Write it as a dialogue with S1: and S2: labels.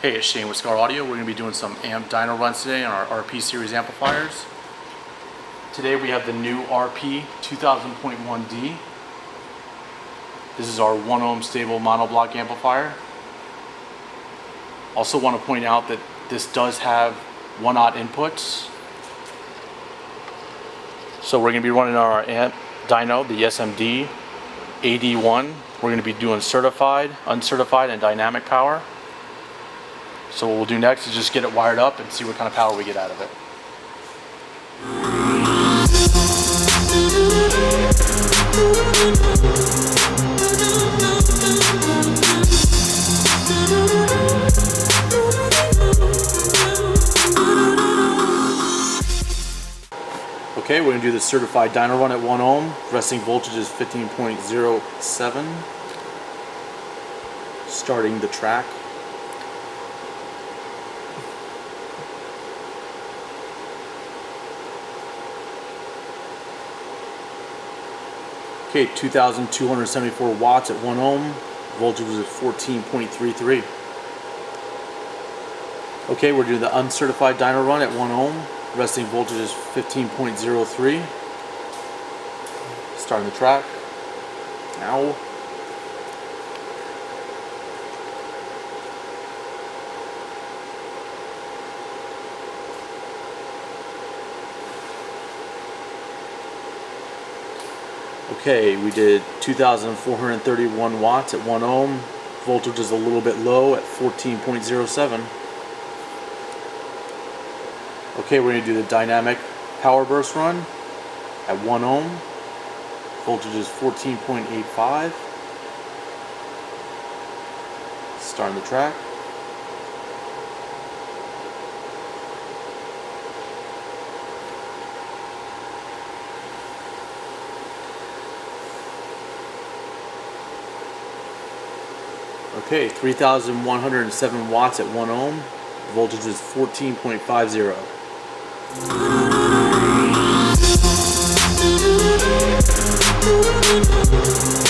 S1: Hey, it's Shane with Skar Audio. We're going to be doing some amp dyno runs today on our RP series amplifiers. Today we have the new RP-2000.1D. This is our 1 ohm stable monoblock amplifier. Also want to point out that this does have 1/0 inputs. So we're going to be running our amp dyno, the SMD, AD-1. We're going to be doing certified, uncertified, and dynamic power. So what we'll do next is just get it wired up and see what kind of power we get out of it. Okay, we're going to do the certified dyno run at 1 ohm. Resting voltage is 15.07. Starting the track. Okay, 2,274 watts at 1 ohm. Voltage was at 14.33. Okay, we're doing the uncertified dyno run at 1 ohm. Resting voltage is 15.03. Starting the track. Now. Okay, we did 2,431 watts at 1 ohm. Voltage is a little bit low at 14.07. Okay, we're going to do the dynamic power burst run at 1 ohm. Voltage is 14.85. Starting the track. Okay, 3,107 watts at 1 ohm. Voltage is 14.50.